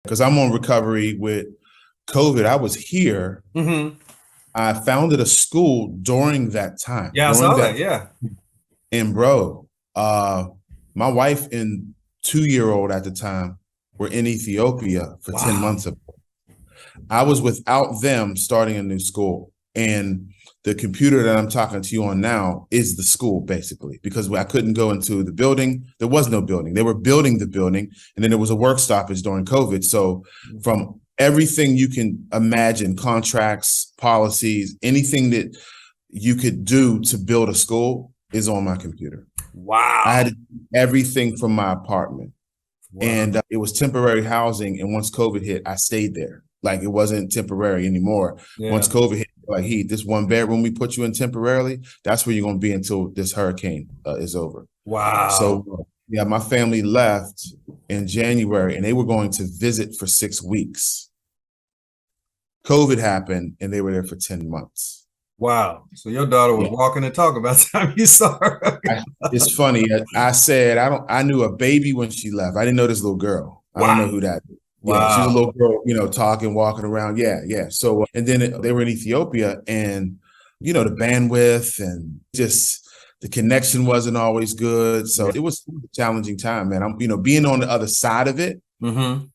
because I'm on recovery with COVID. I was here. Mm-hmm. I founded a school during that time. Yeah, I saw that. Yeah. And bro, my wife and 2-year-old at the time were in Ethiopia for 10 months. I was without them starting a new school. And the computer that I'm talking to you on now is the school, basically, because I couldn't go into the building. There was no building. They were building the building, and then there was a work stoppage during COVID. So from everything you can imagine, contracts, policies, anything that you could do to build a school is on my computer. Wow. I had everything from my apartment. Wow. And it was temporary housing. And once COVID hit, I stayed there. Like, it wasn't temporary anymore. Yeah. Once COVID hit, like, Heath, this one bedroom we put you in temporarily, that's where you're going to be until this hurricane is over. Wow. So, yeah, my family left in January, and they were going to visit for 6 weeks. COVID happened, and they were there for 10 months. Wow. So your daughter was walking and talking about the time you saw her. It's funny. I said, I knew a baby when she left. I didn't know this little girl. Wow. I don't know who that is. Wow. Yeah, she's a little girl, talking, walking around. Yeah. So, and then they were in Ethiopia, and, the bandwidth and just the connection wasn't always good. So it was a challenging time, man. I'm, being on the other side of it,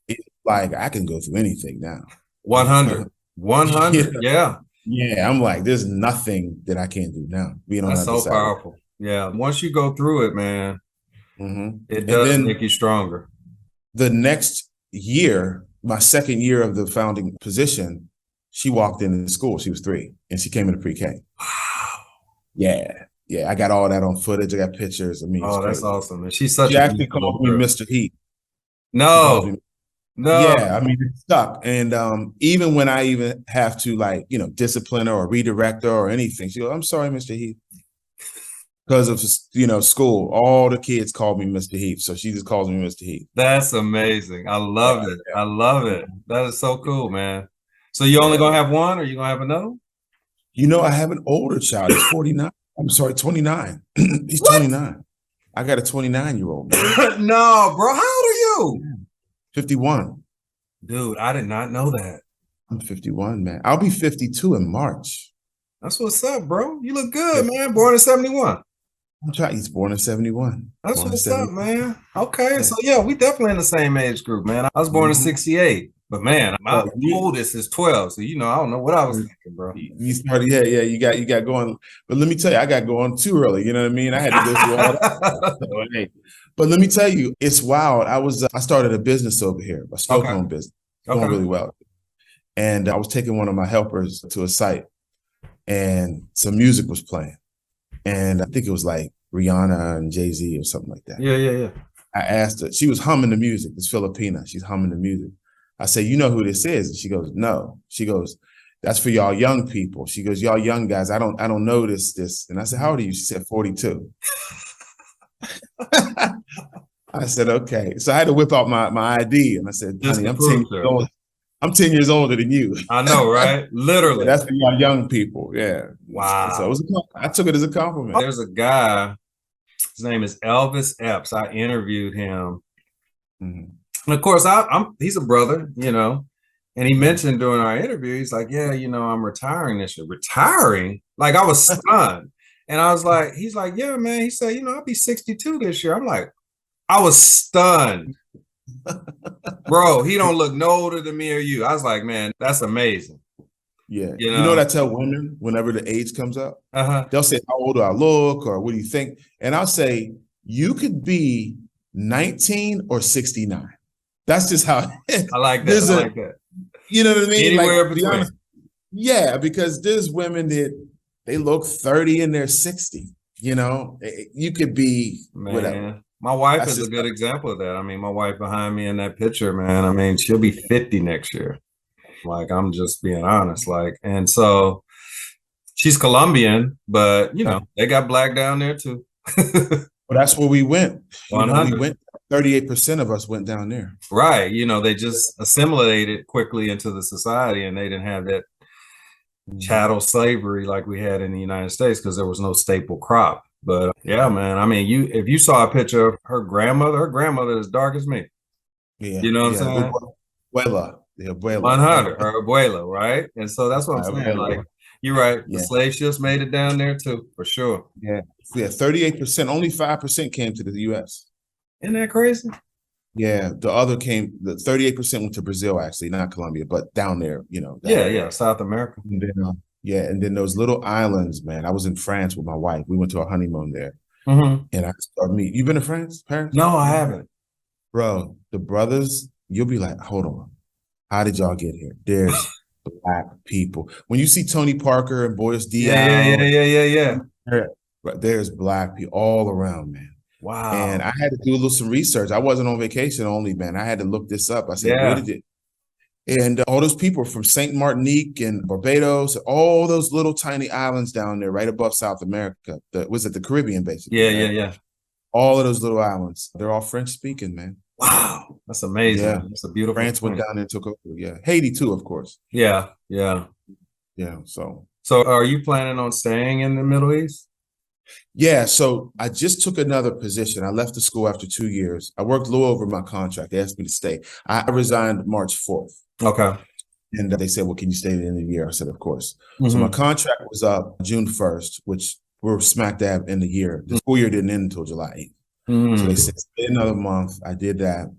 it's like, I can go through anything now. 100. Yeah. Yeah. I'm like, there's nothing that I can't do now. Being on That's the other so side. Powerful. Yeah. Once you go through it, man, it does make you stronger. The next year, my second year of the founding position, she walked into school. She was 3, and she came into pre-K. Wow. Yeah. I got all that on footage. I got pictures. I mean, that's awesome. And she actually called me Mr. Heath. No. Yeah, I mean, it stuck. And even when I even have to, discipline her or redirect her or anything, she goes, "I'm sorry, Mr. Heath." Because of, school, all the kids called me Mr. Heath. So she just calls me Mr. Heath. That's amazing. I love it. I love it. That is so cool, man. So you only going to have one, or you going to have another? I have an older child. He's 49. I'm sorry, 29. He's 29. I got a 29-year-old. No, bro. How old are you? 51. Dude, I did not know that. I'm 51, man. I'll be 52 in March. That's what's up, bro. You look good, man. Born in 71. He's born in 71. That's what's up, man. Okay, so yeah, we definitely in the same age group, man. I was born in 68, but man, my oldest is 12, so I don't know what I was thinking, bro. You started, yeah. You got going, but let me tell you, I got going too early. You know what I mean? I had to go through all that. But let me tell you, it's wild. I started a business over here, a smoke-home business, going really well, and I was taking one of my helpers to a site, and some music was playing. And I think it was like Rihanna and Jay-Z or something like that. Yeah. I asked her, she was humming the music. It's Filipina. She's humming the music. I say, "You know who this is?" And she goes, "No." She goes, "That's for y'all young people." She goes, "Y'all young guys, I don't know this. And I said, "How old are you?" She said, 42. I said, "Okay." So I had to whip out my ID, and I said, "Honey, I'm 10 years old. I'm 10 years older than you." I know, right? Literally. That's for y'all young people. Yeah. Wow. So I took it as a compliment. There's a guy, his name is Elvis Epps. I interviewed him. And of course, he's a brother, and he mentioned during our interview, he's like, "Yeah, I'm retiring this year." Retiring? Like, I was stunned. And I was like, he's like, "Yeah, man." He said, "I'll be 62 this year." I'm like, I was stunned. Bro, he don't look no older than me or you. I was like, man, that's amazing. Yeah. You know what I tell women whenever the age comes up? They'll say, "How old do I look?" or "What do you think?" And I'll say, you could be 19 or 69. That's just how I like that. I like that. You know what I mean? Anywhere between. Yeah, because there's women that they look 30 and they're 60. You could be whatever. My wife is a good example of that. I mean, my wife behind me in that picture, man, I mean, she'll be 50 next year. Like, I'm just being honest. And so she's Colombian, but, they got black down there too. Well, that's where we went. We went, 38% of us went down there. Right. They just assimilated quickly into the society, and they didn't have that chattel slavery like we had in the United States because there was no staple crop. But yeah, man, I mean, if you saw a picture of her grandmother is dark as me. Yeah. You know what I'm saying? Abuela, the abuela. 100, her abuela, right? And so that's what I'm saying. Abuela. Like, you're right. The Yeah. slave ships made it down there too, for sure. Yeah. 38%, only 5% came to the US. Isn't that crazy? Yeah. The 38% went to Brazil, actually, not Colombia, but down there, Yeah, South America. And then, and then those little islands, man. I was in France with my wife. We went to a honeymoon there. Mm-hmm. And I started meeting. You been to France, Paris? No, I haven't. Bro, the brothers, you'll be like, hold on. How did y'all get here? There's Black people. When you see Tony Parker and Boris Diaw, Yeah. there's Black people all around, man. Wow. And I had to do some research. I wasn't on vacation only, man. I had to look this up. I said, where did it? And all those people from Saint Martinique and Barbados, all those little tiny islands down there right above South America. Was it the Caribbean, basically? Yeah. All of those little islands, they're all French speaking, man. Wow. That's amazing. Yeah. That's a beautiful France went down there and took over. Yeah. Haiti too, of course. Yeah. So are you planning on staying in the Middle East? Yeah, so I just took another position. I left the school after 2 years. I worked a little over my contract. They asked me to stay. I resigned March 4th. Okay. And they said, well, can you stay to the end of the year? I said, of course. So my contract was up June 1st, which we're smack dab in the year. The school year didn't end until July 8th. So they said, stay another month. I did that.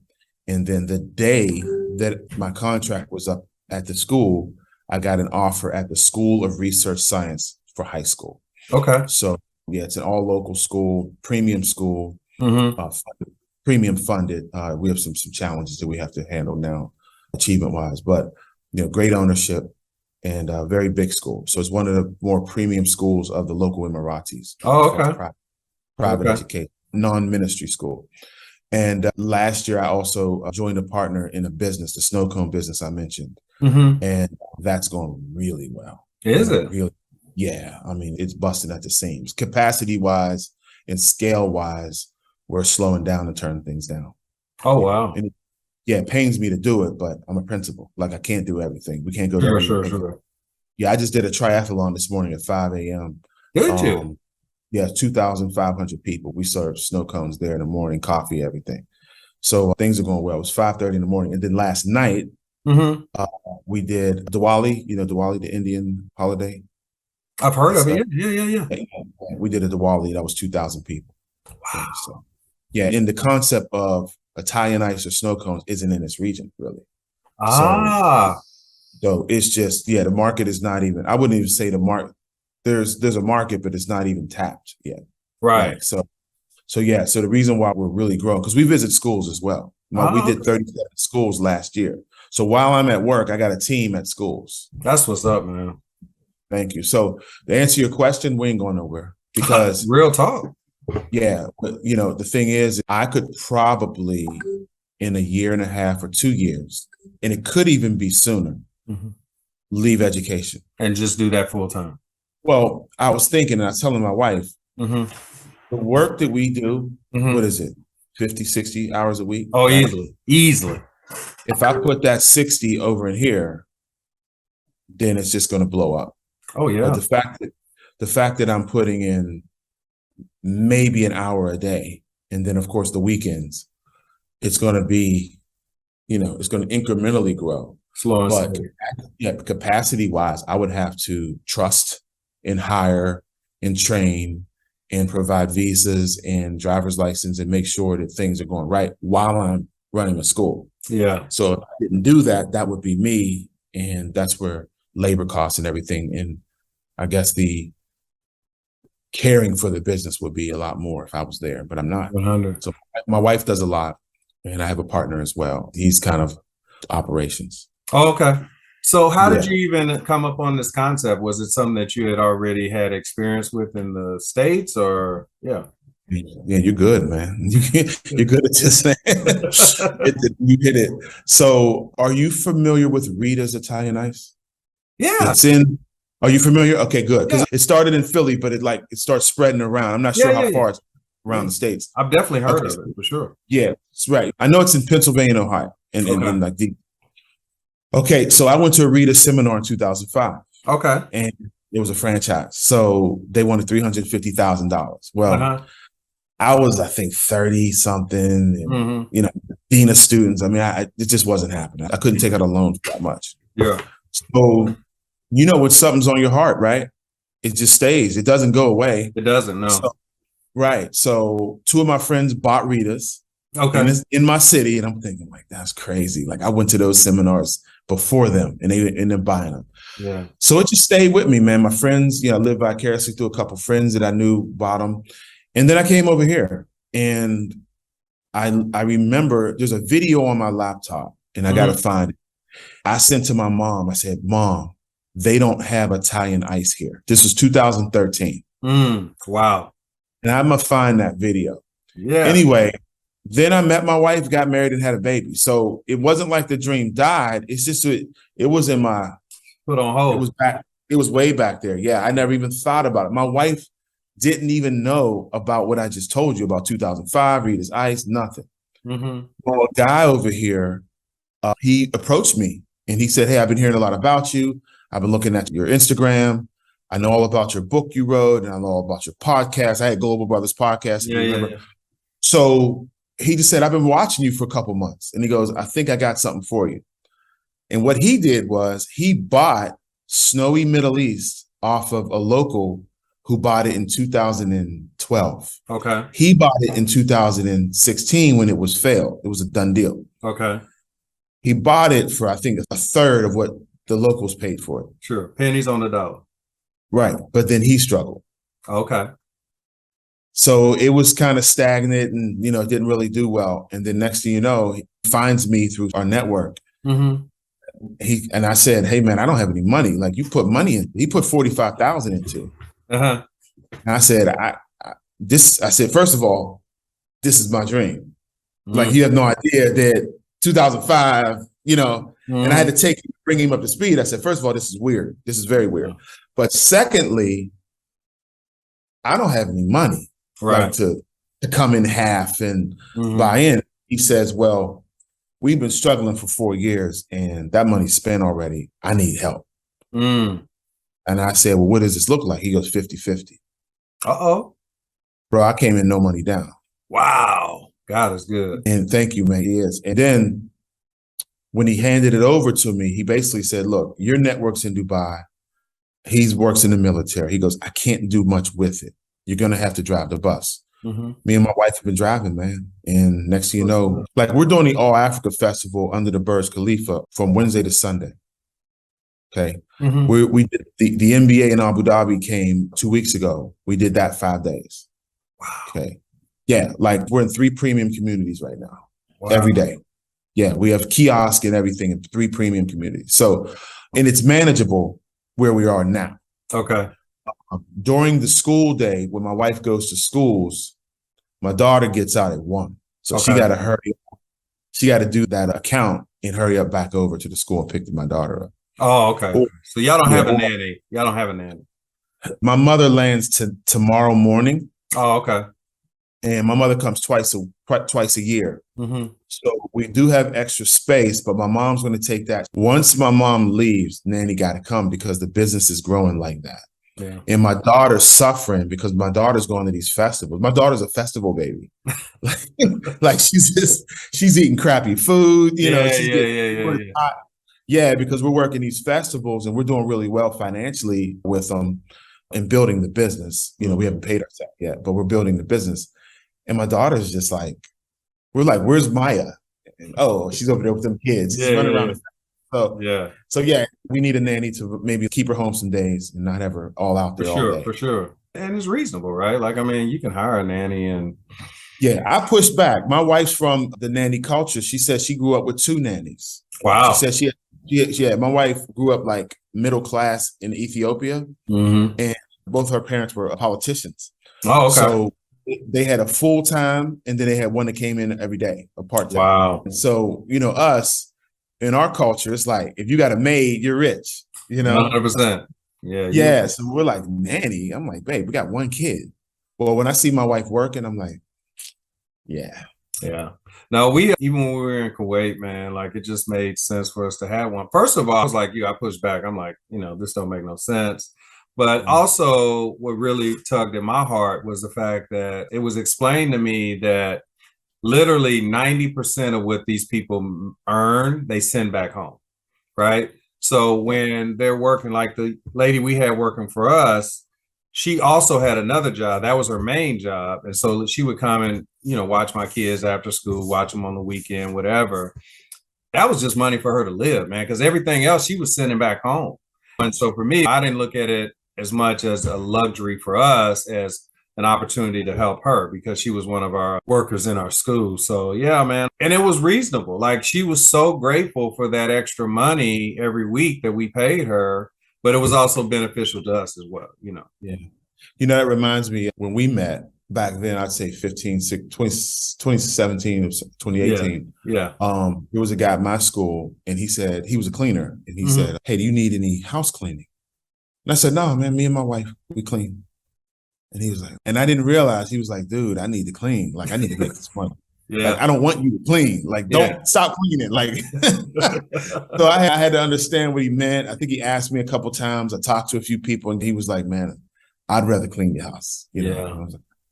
And then the day that my contract was up at the school, I got an offer at the School of Research Science for high school. Okay. So yeah, it's an all local school, premium school, premium funded. We have some challenges that we have to handle now, achievement wise, but great ownership and a very big school. So it's one of the more premium schools of the local Emiratis. Oh, okay. Private education, non-ministry school. And last year, I also joined a partner in a business, the snow cone business I mentioned, and that's going really well. Is it? Really? Yeah, I mean, it's busting at the seams. Capacity-wise and scale-wise, we're slowing down and turning things down. Oh, wow. And it pains me to do it, but I'm a principal. Like, I can't do everything. We can't go to everything. Sure. Yeah, I just did a triathlon this morning at 5 a.m. Did you? Yeah, 2,500 people. We served snow cones there in the morning, coffee, everything. So things are going well. It was 5:30 in the morning. And then last night, we did Diwali, Diwali, the Indian holiday. I've heard of it. Yeah. We did a Diwali. That was 2,000 people. Wow. So, and the concept of Italian ice or snow cones isn't in this region, really. So it's just, the market is not even, I wouldn't even say the market. There's a market, but it's not even tapped yet. Right. So the reason why we're really growing, because we visit schools as well. We did 37 schools last year. So while I'm at work, I got a team at schools. That's what's up, man. Thank you. So to answer your question, we ain't going nowhere because real talk. Yeah. But the thing is, I could probably in a year and a half or 2 years, and it could even be sooner, leave education. And just do that full time. Well, I was thinking, and I was telling my wife, the work that we do, what is it? 50, 60 hours a week? Oh, easily. If I put that 60 over in here, then it's just going to blow up. Oh, yeah. But the fact that I'm putting in maybe an hour a day, and then of course the weekends, it's going to be, it's going to incrementally grow. Slow and but steady. Capacity wise, I would have to trust and hire and train and provide visas and driver's license and make sure that things are going right while I'm running a school. Yeah. So if I didn't do that, that would be me. And that's where labor costs and everything. And I guess the caring for the business would be a lot more if I was there, but I'm not. 100. So my wife does a lot, and I have a partner as well. He's kind of operations. Oh, okay. So how did you even come up on this concept? Was it something that you had already had experience with in the States, or Yeah, you're good, man. You're good at this thing. You hit it. So are you familiar with Rita's Italian Ice? Yeah. Are you familiar? Okay, good. Because it started in Philly, but it starts spreading around. I'm not sure how far it's around the States. I've definitely heard of it for sure. Yeah, that's right. I know it's in Pennsylvania and Ohio. Okay, so I went to a Rita seminar in 2005. Okay. And it was a franchise. So they wanted $350,000. Well, I was, I think, 30 something, and Mm-hmm. dean of students. I mean, it just wasn't happening. I couldn't take out a loan for that much. Yeah. So, when something's on your heart, right? It just stays. It doesn't go away. It doesn't, no. So, right. So 2 of my friends bought Ritas in my city, and I'm thinking, like, that's crazy. Like, I went to those seminars before them, and they ended up buying them. Yeah. So it just stayed with me, man. My friends, I lived vicariously through a couple of friends that I knew bought them. And then I came over here, and I remember there's a video on my laptop, and I got to find it. I sent to my mom. I said, Mom, they don't have Italian ice here. This was 2013. Wow. And I'm going to find that video. Yeah. Anyway, then I met my wife, got married, and had a baby. So it wasn't like the dream died. It's just, it was in my, put on hold. It was back. It was way back there. Yeah. I never even thought about it. My wife didn't even know about what I just told you about 2005, Rita's Ice, nothing. Well, a guy over here, he approached me and he said, hey, I've been hearing a lot about you. I've been looking at your Instagram. I know all about your book you wrote, and I know all about your podcast. I had Global Brothers podcast. Yeah. So he just said, I've been watching you for a couple months. And he goes, I think I got something for you. And what he did was he bought Snowy Middle East off of a local who bought it in 2012. Okay. He bought it in 2016 when it was failed. It was a done deal. Okay. He bought it for, I think, a third of what the locals paid for it. Sure. Pennies on the dollar. Right. But then he struggled. Okay. So it was kind of stagnant and, it didn't really do well. And then next thing you know, he finds me through our network. And I said, hey, man, I don't have any money. Like, you put money in. He put 45,000 into. And I said, I said, first of all, this is my dream. Like, you have no idea that 2005, and I had to bring him up to speed. I said, first of all, this is weird. This is very weird. But secondly, I don't have any money to come in half and buy in. He says, well, we've been struggling for 4 years and that money's spent already. I need help. And I said, well, what does this look like? He goes 50-50. Uh-oh. Bro, I came in no money down. Wow. God is good. And thank you, man. He is. And then when he handed it over to me, he basically said, look, your network's in Dubai. He works in the military. He goes, I can't do much with it. You're going to have to drive the bus. Me and my wife have been driving, man. And next thing you know, like, we're doing the All Africa Festival under the Burj Khalifa from Wednesday to Sunday. Okay. We did the NBA in Abu Dhabi came 2 weeks ago. We did that 5 days. Wow. Okay. Yeah. Like, we're in 3 premium communities right now. Every day. Yeah. We have kiosk and everything in 3 premium communities. So, and it's manageable where we are now. Okay. During the school day, when my wife goes to schools, my daughter gets out at 1. So she got to hurry up. She got to do that account and hurry up back over to the school and pick my daughter up. Oh, okay. So y'all don't have a nanny. Y'all don't have a nanny. My mother lands tomorrow morning. Oh, okay. And my mother comes twice a year. So we do have extra space, but my mom's going to take that. Once my mom leaves, nanny got to come because the business is growing like that. Yeah. And my daughter's suffering because my daughter's going to these festivals. My daughter's a festival baby. Like, she's eating crappy food. Yeah, because we're working these festivals and we're doing really well financially with them and building the business. We haven't paid ourselves yet, but we're building the business. And my daughter's just like, we're like, where's Maya? And, oh, she's over there with them kids. She's running around. So yeah, we need a nanny to maybe keep her home some days and not have her all out there all day. For sure. And it's reasonable, right? Like, I mean, you can hire a nanny and. Yeah, I pushed back. My wife's from the nanny culture. She said she grew up with 2 nannies. Wow. She said my wife grew up like middle class in Ethiopia, and both her parents were politicians. Oh, okay. So they had a full time, and then they had one that came in every day, a part time. Wow. So us in our culture, it's like if you got a maid, you're rich. 100%. Yeah. So we're like, nanny. I'm like, babe, we got 1 kid. Well, when I see my wife working, I'm like, yeah. Now, even when we were in Kuwait, man, like, it just made sense for us to have one. First of all, I was like, I pushed back. I'm like, this don't make no sense. But also what really tugged at my heart was the fact that it was explained to me that literally 90% of what these people earn, they send back home, right? So when they're working, like the lady we had working for us, she also had another job. That was her main job. And so she would come and, watch my kids after school, watch them on the weekend, whatever. That was just money for her to live, man, because everything else she was sending back home. And so for me, I didn't look at it as much as a luxury for us as an opportunity to help her because she was one of our workers in our school. So yeah, man. And it was reasonable. Like she was so grateful for that extra money every week that we paid her, but it was also beneficial to us as well, Yeah. That reminds me when we met back then, I'd say 2017 or 2018. Yeah. There was a guy at my school and he said, he was a cleaner. And he said, hey, do you need any house cleaning? And I said, no, man, me and my wife, we clean. And he was like, and I didn't realize, he was like, dude, I need to clean. Like, I need to make this money. Yeah. Like, I don't want you to clean. Like, don't stop cleaning. Like, so I had to understand what he meant. I think he asked me a couple times. I talked to a few people and he was like, man, I'd rather clean your house. Know?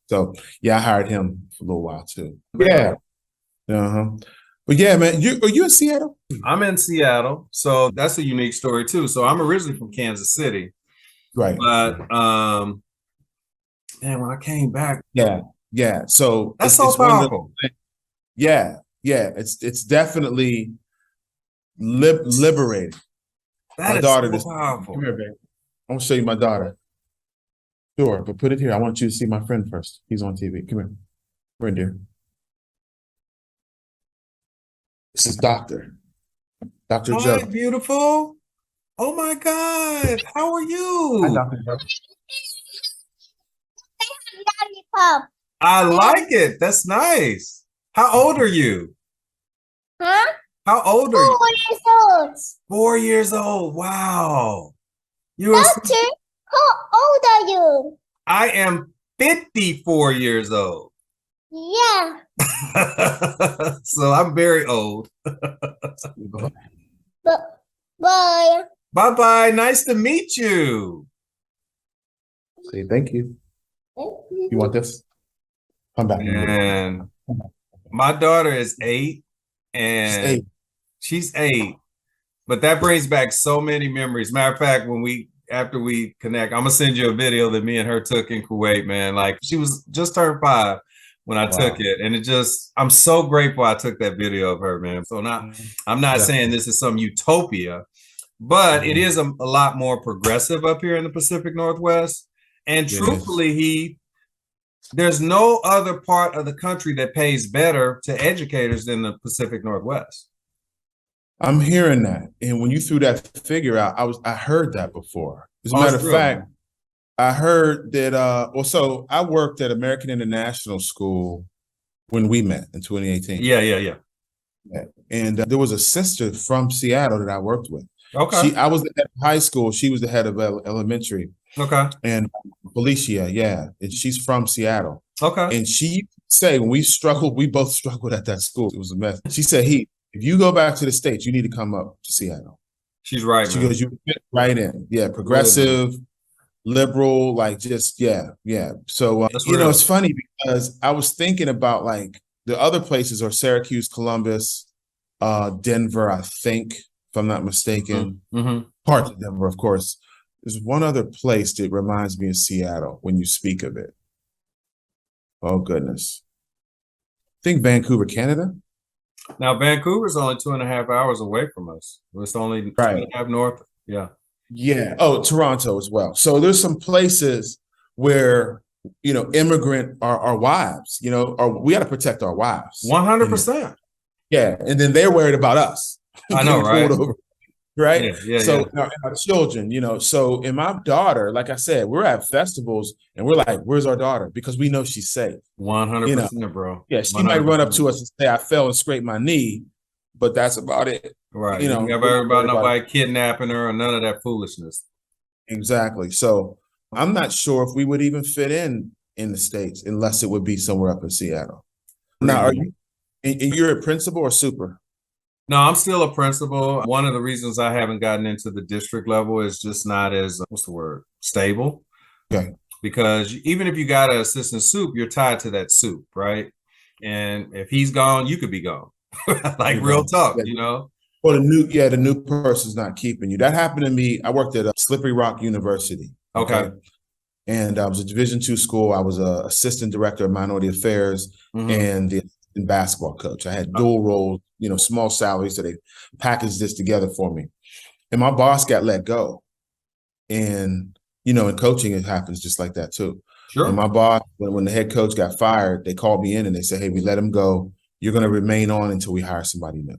So yeah, I hired him for a little while too. Yeah. But yeah, man, are you in Seattle? I'm in Seattle. So that's a unique story too. So I'm originally from Kansas City. Right. But man, when I came back. Yeah. So that's so powerful. Yeah. It's definitely liberating. That is daughter so powerful. Come here, babe. I want to show you my daughter. Sure, but put it here. I want you to see my friend first. He's on TV. Come here. Right there. This is Dr. Joe. Hi, beautiful. Oh my God. How are you? Hi, Dr. Joe. I like it. That's nice. How old are you? Huh? How old are you? 4 years old. 4 years old. Wow. Doctor, how old are you? I am 54 years old. Yeah. So I'm very old. Bye. Bye-bye. Nice to meet you. Say thank you. You want this? Come back. And my daughter is 8 and she's 8. But that brings back so many memories. Matter of fact, after we connect, I'm gonna send you a video that me and her took in Kuwait, man. Like she was just turned 5 when I took it. And I'm so grateful I took that video of her, man. So I'm not saying this is some utopia, but it is a lot more progressive up here in the Pacific Northwest. And truthfully, there's no other part of the country that pays better to educators than the Pacific Northwest. I'm hearing that. And when you threw that figure out, I heard that before. As a matter of fact, I heard that, so I worked at American International School when we met in 2018. Yeah. And there was a sister from Seattle that I worked with. Okay. I was the head of high school. She was the head of elementary. Okay. And Felicia, and she's from Seattle. Okay. And she say when we both struggled at that school. It was a mess. She said, if you go back to the States, you need to come up to Seattle. She's right. She goes, you fit right in. Yeah, progressive, liberal, like just, yeah. So, it's funny because I was thinking about like the other places are Syracuse, Columbus, Denver, I think, if I'm not mistaken. Parts of Denver, of course. There's one other place that reminds me of Seattle when you speak of it. Oh, goodness. I think Vancouver, Canada. Now, Vancouver's only 2.5 hours away from us. It's only 2.5 north. Yeah. Yeah. Oh, Toronto as well. So there's some places where, immigrant our wives, or we got to protect our wives. 100%. Yeah. And then they're worried about us. I know, right? Right. So our children, so and my daughter, like I said, we're at festivals and we're like, where's our daughter? Because we know she's safe. 100%, bro. Yeah. She might run up to us and say, I fell and scraped my knee, but that's about it. Right. You never heard about nobody kidnapping her or none of that foolishness. Exactly. So I'm not sure if we would even fit in the States unless it would be somewhere up in Seattle. Now, are you, and you're a principal or super? No, I'm still a principal. One of the reasons I haven't gotten into the district level is just not as, what's the word, stable. Okay. Because even if you got an assistant soup, you're tied to that soup, right? And if he's gone, you could be gone. Like You're real gone. talk, Yeah. you know? Well, the new person's not keeping you. That happened to me. I worked at a Slippery Rock University. Okay. And I was a Division II school. I was a assistant director of minority affairs and the basketball coach. I had dual roles, small salaries. So they packaged this together for me. And my boss got let go. And, in coaching, it happens just like that too. Sure. And my boss, when the head coach got fired, they called me in and they said, hey, we let him go. You're going to remain on until we hire somebody new.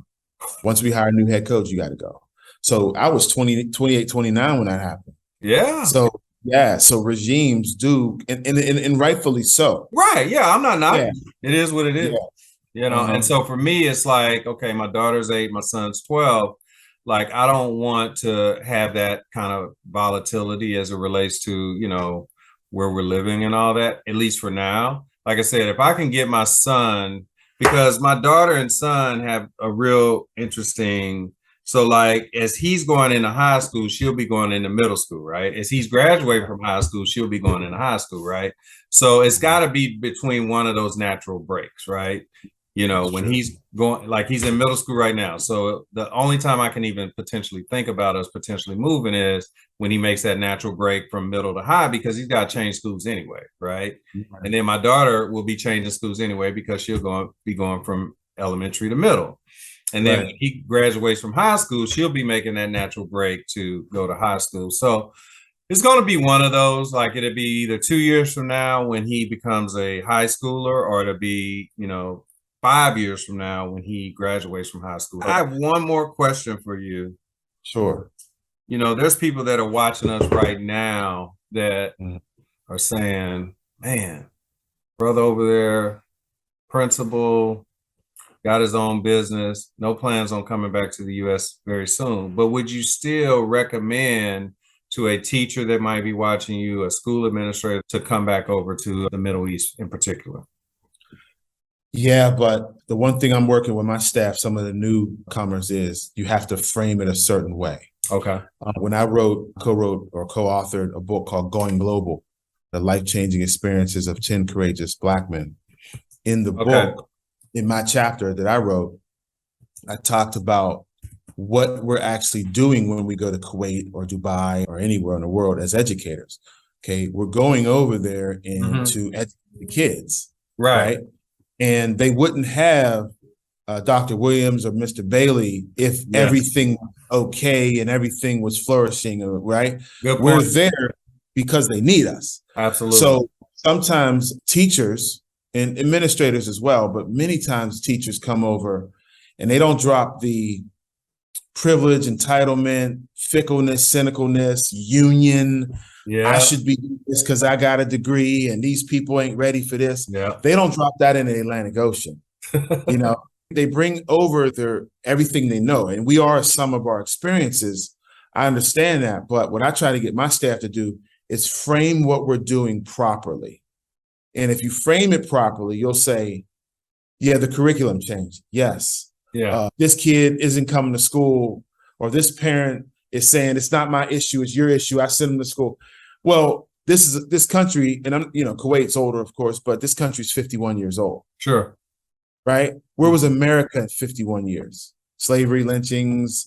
Once we hire a new head coach, you got to go. So I was 28, 29 when that happened. Yeah. So regimes do, and rightfully so. Right. Yeah. I'm not knocking. Yeah. It is what it is. Yeah. And so for me, it's like, okay, my daughter's 8, my son's 12. Like, I don't want to have that kind of volatility as it relates to, where we're living and all that, at least for now. Like I said, if I can get my son, because my daughter and son have a real interesting, so like as he's going into high school, she'll be going into middle school, right? As he's graduating from high school, she'll be going into high school, right? So it's got to be between one of those natural breaks, right? When he's going, like he's in middle school right now. So the only time I can even potentially think about us potentially moving is when he makes that natural break from middle to high, because he's got to change schools anyway, right? And then my daughter will be changing schools anyway because she'll be going from elementary to middle. And then when he graduates from high school, she'll be making that natural break to go to high school. So it's going to be one of those, like it'll be either 2 years from now when he becomes a high schooler, or it'll be, 5 years from now when he graduates from high school. I have one more question for you. Sure. There's people that are watching us right now that are saying, man, brother over there, principal, got his own business, no plans on coming back to the U.S. very soon. But would you still recommend to a teacher that might be watching you, a school administrator, to come back over to the Middle East in particular? Yeah, but the one thing I'm working with my staff, some of the newcomers, is you have to frame it a certain way. Okay. When I co-wrote or co-authored a book called Going Global, The Life-Changing Experiences of 10 Courageous Black Men, in the book, in my chapter that I wrote, I talked about what we're actually doing when we go to Kuwait or Dubai or anywhere in the world as educators. Okay, we're going over there to educate the kids, right? And they wouldn't have Dr. Williams or Mr. Bailey if everything was okay and everything was flourishing, right? We're there because they need us. Absolutely. So sometimes teachers and administrators as well, but many times teachers come over and they don't drop the privilege, entitlement, fickleness, cynicalness, union. I should be doing this because I got a degree and these people ain't ready for this. They don't drop that in the Atlantic Ocean. They bring over everything they know. And we are some of our experiences. I understand that. But what I try to get my staff to do is frame what we're doing properly. And if you frame it properly, you'll say, yeah, the curriculum changed. Yes. This kid isn't coming to school, or this parent is saying it's not my issue, it's your issue. I send them to school. Well, this country, and I'm, Kuwait's older, of course, but this country's 51 years old. Sure. Right? Where was America in 51 years? Slavery, lynchings,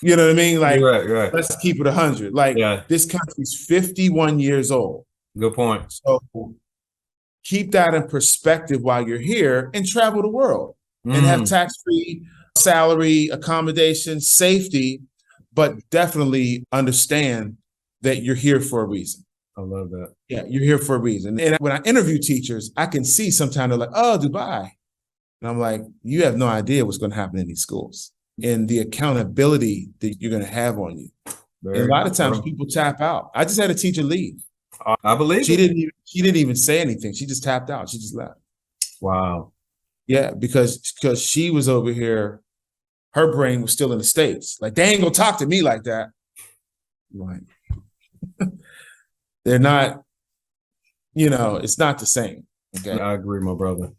you know what I mean? Like, right. Let's keep it 100. Like, this country's 51 years old. Good point. So keep that in perspective while you're here and travel the world and have tax-free salary, accommodation, safety, but definitely understand that you're here for a reason. I love that. Yeah, you're here for a reason. And when I interview teachers, I can see sometimes they're like, oh, Dubai. And I'm like, you have no idea what's going to happen in these schools and the accountability that you're going to have on you. And a lot of times people tap out. I just had a teacher leave. I believe she didn't even say anything. She just tapped out. She just left. Wow. Yeah, because she was over here. Her brain was still in the States. Like, they ain't gonna talk to me like that. Like, they're not, it's not the same. Okay. I agree, my brother.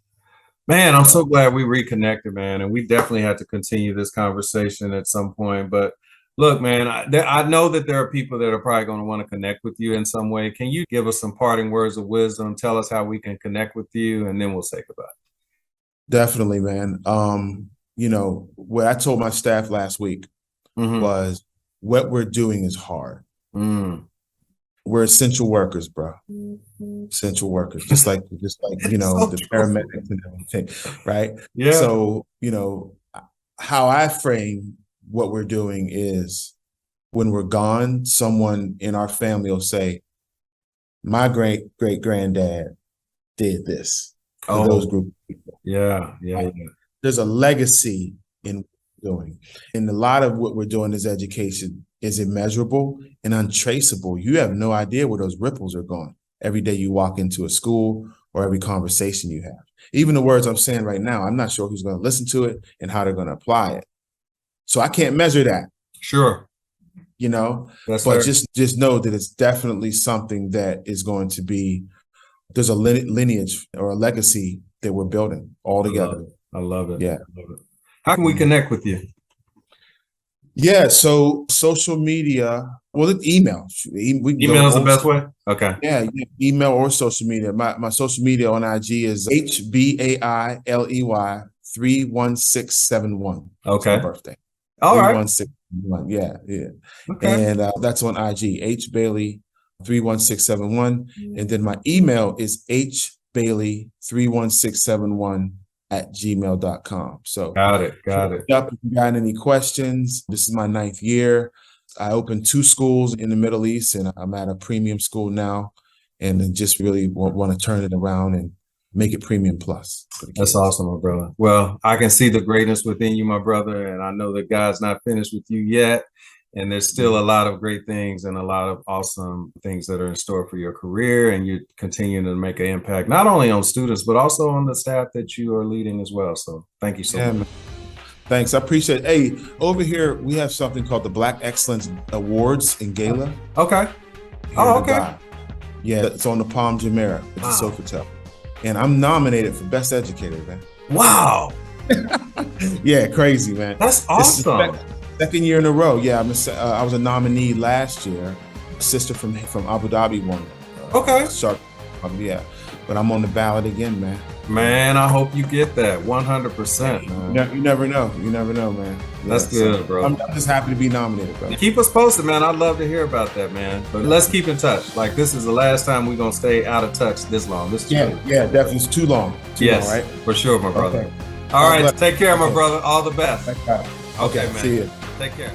Man, I'm so glad we reconnected, man. And we definitely had to continue this conversation at some point. But look, man, I know that there are people that are probably going to want to connect with you in some way. Can you give us some parting words of wisdom? Tell us how we can connect with you, and then we'll say goodbye. Definitely, man. You know, what I told my staff last week was what we're doing is hard. We're essential workers, bro. Essential workers, just like you know, the paramedics and everything, right? Yeah. So, you know, how I frame what we're doing is when we're gone, someone in our family will say, my great granddad did this to those group of people. Yeah. There's a legacy in what we're doing. And a lot of what we're doing is education is immeasurable and untraceable. You have no idea where those ripples are going every day you walk into a school or every conversation you have. Even the words I'm saying right now, I'm not sure who's going to listen to it and how they're going to apply it. So I can't measure that. Sure. You know, That's but fair. just know that it's definitely something that is going to be, there's a lineage or a legacy that we're building all together. I love it. Yeah. I love it. How can we connect with you? Yeah, so social media, well, email. We can Email is the old best school. way? Okay. Yeah, email or social media. My social media on IG is HBAILEY 31671. Okay. It's my birthday. All right. 31671. Yeah. Okay. And that's on IG, HBailey 31671. And then my email is hbailey31671@gmail.com. So Got it. if you got any questions, this is my 9th year. I opened 2 schools in the Middle East, and I'm at a premium school now, and then just really want to turn it around and make it premium plus. That's awesome, my brother. Well, I can see the greatness within you, my brother, and I know that God's not finished with you yet. And there's still a lot of great things and a lot of awesome things that are in store for your career, and you're continuing to make an impact, not only on students, but also on the staff that you are leading as well. So thank you so much. Man. Thanks. I appreciate it. Hey, over here, we have something called the Black Excellence Awards in Gala. Okay. Oh, okay. Yeah, it's on the Palm Jumeirah at the Sofitel. And I'm nominated for Best Educator, man. Wow. Yeah, crazy, man. That's awesome. Second year in a row. Yeah, I was a nominee last year. A sister from Abu Dhabi won. Okay. Yeah, but I'm on the ballot again, man. Man, I hope you get that 100%. Man. You never know. You never know, man. Yeah, that's good, bro. I'm just happy to be nominated, bro. Keep us posted, man. I'd love to hear about that, man. But let's keep in touch. Like, this is the last time we're gonna stay out of touch this long. This is definitely. It's too long. Too long, right? For sure, my brother. Okay. All right, take care, my brother. All the best. Okay, man. See you. Take care.